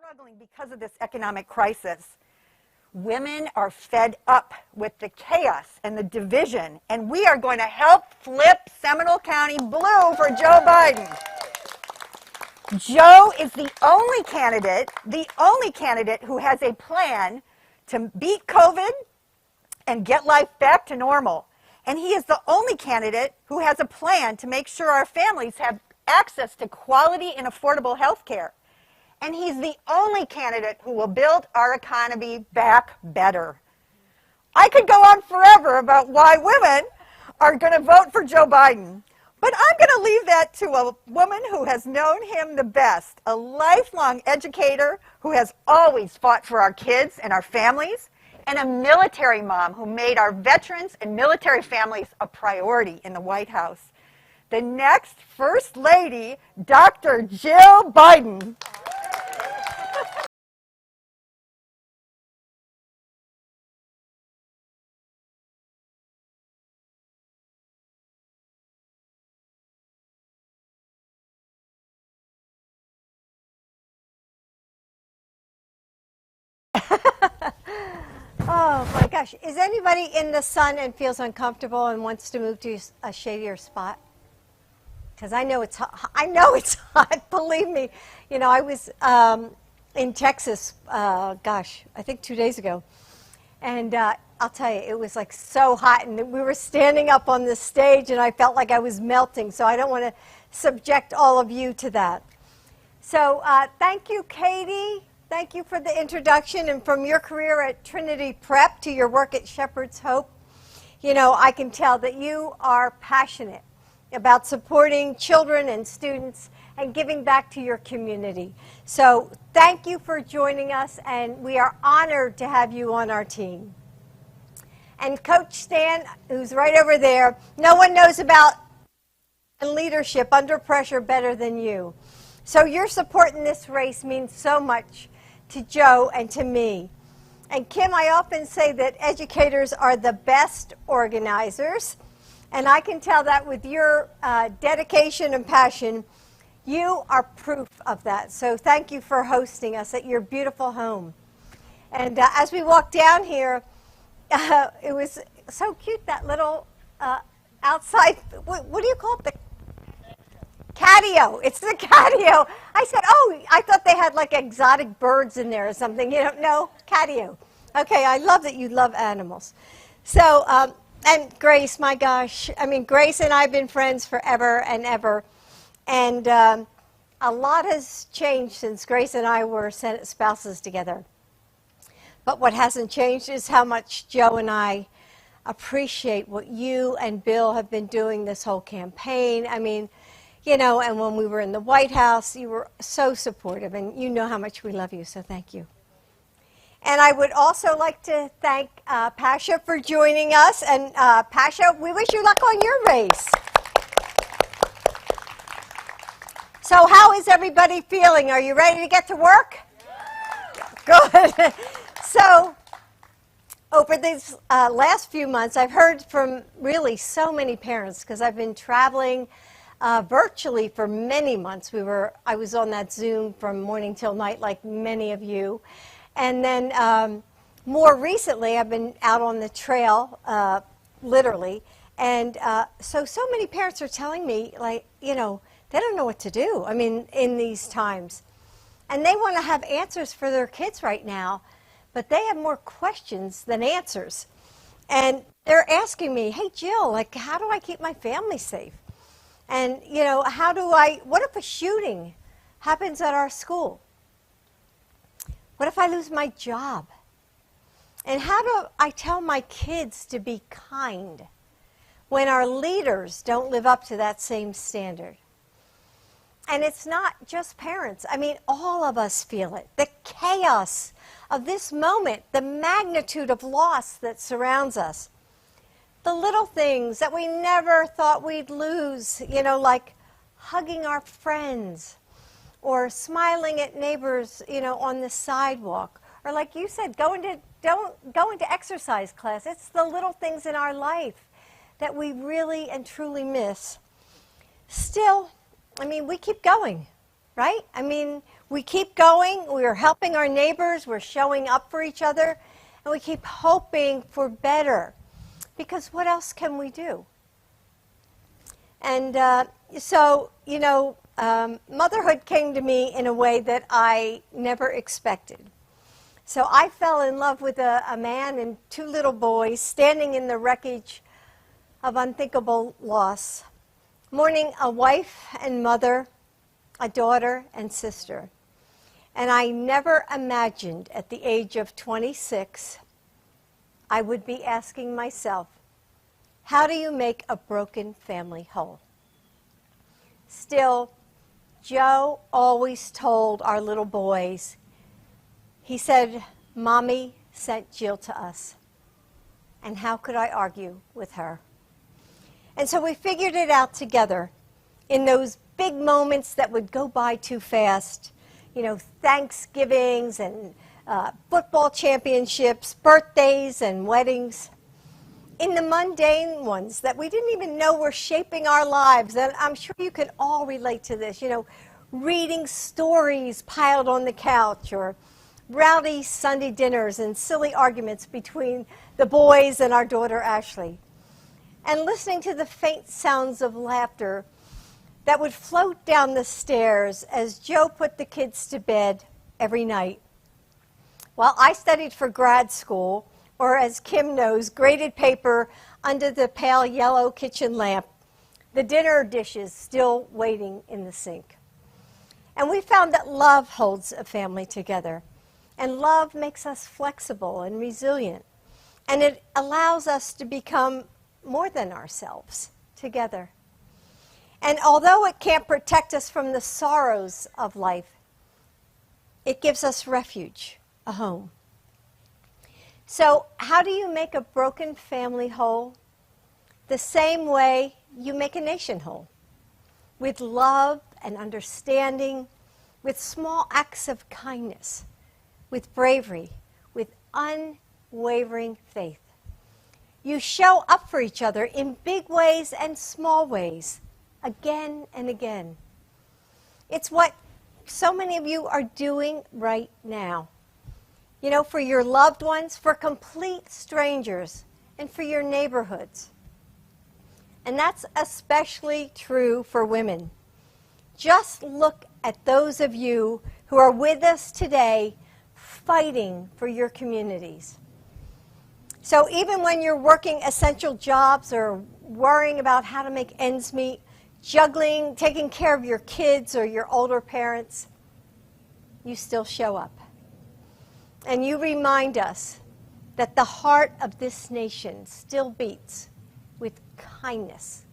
struggling because of this economic crisis. Women are fed up with the chaos and the division, and we are going to help flip Seminole County blue for Joe Biden. Joe is the only candidate who has a plan to beat COVID and get life back to normal. And he is the only candidate who has a plan to make sure our families have access to quality and affordable health care. And he's the only candidate who will build our economy back better. I could go on forever about why women are going to vote for Joe Biden, but I'm going to leave that to a woman who has known him the best, a lifelong educator who has always fought for our kids and our families, and a military mom who made our veterans and military families a priority in the White House. The next First Lady, Dr. Jill Biden. Oh my gosh. Is anybody in the sun and feels uncomfortable and wants to move to a shadier spot? Because I know it's hot. I know it's hot. Believe me. You know, I was in Texas, I think 2 days ago. And I'll tell you, it was like so hot. And we were standing up on the stage and I felt like I was melting. So I don't want to subject all of you to that. So thank you, Katie. Thank you for the introduction, and from your career at Trinity Prep to your work at Shepherd's Hope, you know, I can tell that you are passionate about supporting children and students and giving back to your community. So thank you for joining us, and we are honored to have you on our team. And Coach Stan, who's right over there, no one knows about leadership under pressure better than you. So your support in this race means so much to Joe and to me. And Kim, I often say that educators are the best organizers, and I can tell that with your dedication and passion, you are proof of that. So thank you for hosting us at your beautiful home. And as we walked down here, it was so cute, that little outside, what do you call it? The catio. It's the catio. I said, oh, I thought they had like exotic birds in there or something. You don't know? Catio. Okay, I love that you love animals. So, and Grace, my gosh. I mean, Grace and I have been friends forever and ever. And a lot has changed since Grace and I were Senate spouses together. But what hasn't changed is how much Joe and I appreciate what you and Bill have been doing this whole campaign. I mean, you know, and when we were in the White House, you were so supportive, and you know how much we love you, so thank you. And I would also like to thank Pasha for joining us. And Pasha, we wish you luck on your race. So how is everybody feeling? Are you ready to get to work? Yeah. Good. So over these last few months, I've heard from really so many parents, because I've been traveling virtually for many months. I was on that Zoom from morning till night, like many of you. And then more recently, I've been out on the trail, literally. And so many parents are telling me, like, you know, they don't know what to do, I mean, in these times. And they want to have answers for their kids right now, but they have more questions than answers. And they're asking me, hey, Jill, like, how do I keep my family safe? And, you know, what if a shooting happens at our school? What if I lose my job? And how do I tell my kids to be kind when our leaders don't live up to that same standard? And it's not just parents. I mean, all of us feel it. The chaos of this moment, the magnitude of loss that surrounds us. The little things that we never thought we'd lose, you know, like hugging our friends or smiling at neighbors, you know, on the sidewalk. Or like you said, go into exercise class. It's the little things in our life that we really and truly miss. Still, I mean, we keep going. right? I mean, we keep going, we're helping our neighbors, we're showing up for each other, and we keep hoping for better. Because what else can we do? And motherhood came to me in a way that I never expected. So I fell in love with a man and 2 little boys standing in the wreckage of unthinkable loss, mourning a wife and mother, a daughter and sister. And I never imagined at the age of 26 I would be asking myself, how do you make a broken family whole? Still, Joe always told our little boys, he said, Mommy sent Jill to us. And how could I argue with her? And so we figured it out together in those big moments that would go by too fast. You know, Thanksgivings and football championships, birthdays and weddings. In the mundane ones that we didn't even know were shaping our lives. And I'm sure you could all relate to this. You know, reading stories piled on the couch, or rowdy Sunday dinners and silly arguments between the boys and our daughter Ashley. And listening to the faint sounds of laughter that would float down the stairs as Joe put the kids to bed every night. While I studied for grad school, or as Kim knows, graded paper under the pale yellow kitchen lamp, the dinner dishes still waiting in the sink. And we found that love holds a family together. And love makes us flexible and resilient. And it allows us to become more than ourselves together. And although it can't protect us from the sorrows of life, it gives us refuge, a home. So how do you make a broken family whole? The same way you make a nation whole. With love and understanding, with small acts of kindness, with bravery, with unwavering faith. You show up for each other in big ways and small ways, again and again. It's what so many of you are doing right now. You know, for your loved ones, for complete strangers, and for your neighborhoods. And that's especially true for women. Just look at those of you who are with us today fighting for your communities. So even when you're working essential jobs or worrying about how to make ends meet, juggling, taking care of your kids or your older parents, you still show up. And you remind us that the heart of this nation still beats with kindness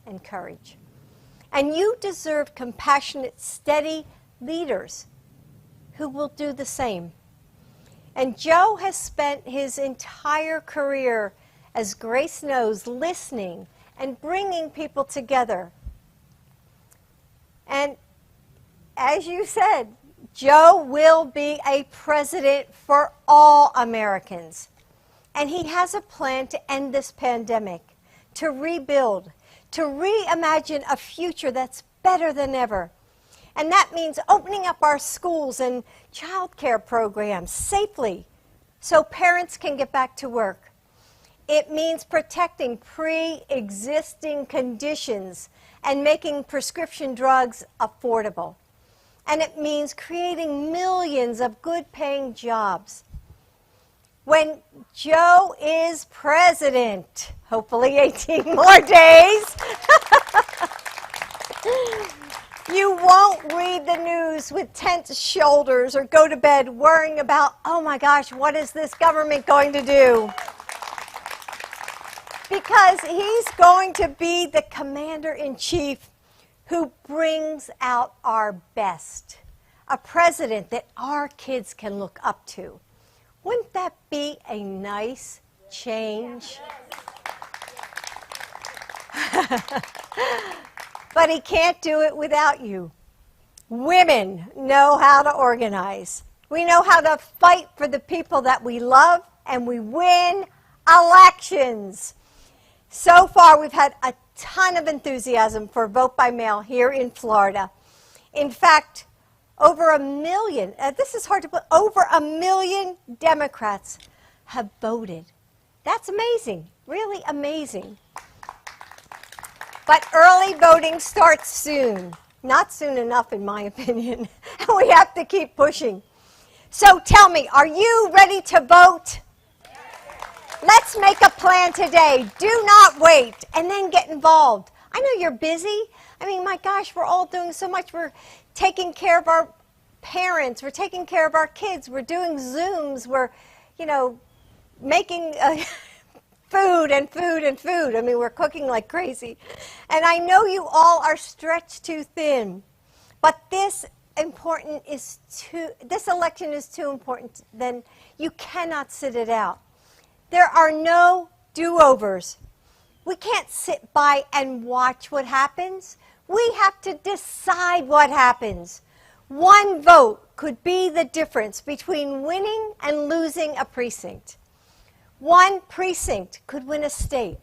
and courage. And you deserve compassionate, steady leaders who will do the same. And Joe has spent his entire career, as Grace knows, listening and bringing people together. And as you said, Joe will be a president for all Americans. And he has a plan to end this pandemic, to rebuild, to reimagine a future that's better than ever. And that means opening up our schools and child care programs safely so parents can get back to work. It means protecting pre-existing conditions and making prescription drugs affordable. And it means creating millions of good-paying jobs. When Joe is president, hopefully 18 more days, you won't read the news with tense shoulders or go to bed worrying about, oh my gosh, what is this government going to do? Because he's going to be the commander-in-chief who brings out our best, a president that our kids can look up to. Wouldn't that be a nice change? But he can't do it without you. Women know how to organize. We know how to fight for the people that we love, and we win elections. So far, we've had a ton of enthusiasm for vote by mail here in Florida. In fact, over 1 million, this is hard to believe, over 1 million Democrats have voted. That's amazing, really amazing. But early voting starts soon. Not soon enough, in my opinion. We have to keep pushing. So tell me, are you ready to vote? Let's make a plan today. Do not wait, and then get involved. I know you're busy. I mean, my gosh, we're all doing so much. We're taking care of our parents. We're taking care of our kids. We're doing Zooms. We're, making food and food and food. I mean, we're cooking like crazy. And I know you all are stretched too thin. But this election is too important. Then you cannot sit it out. There are no do-overs. We can't sit by and watch what happens. We have to decide what happens. One vote could be the difference between winning and losing a precinct. One precinct could win a state.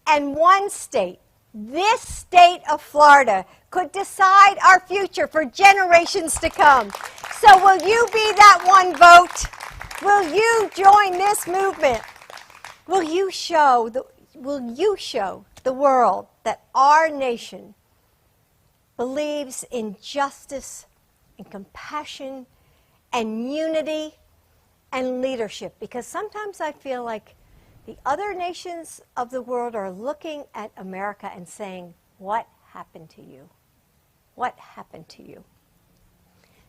And one state, this state of Florida, could decide our future for generations to come. So will you be that one vote? Will you join this movement? Will you show the world that our nation believes in justice and compassion and unity and leadership? Because sometimes I feel like the other nations of the world are looking at America and saying, what happened to you? What happened to you?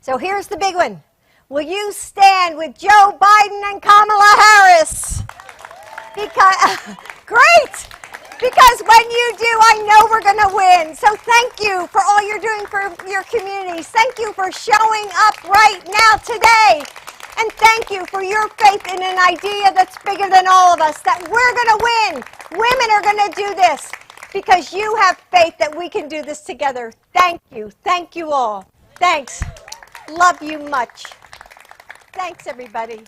So here's the big one. Will you stand with Joe Biden and Kamala Harris? Great! Because when you do, I know we're going to win. So thank you for all you're doing for your communities. Thank you for showing up right now today. And thank you for your faith in an idea that's bigger than all of us, that we're going to win. Women are going to do this because you have faith that we can do this together. Thank you. Thank you all. Thanks. Love you much. Thanks, everybody.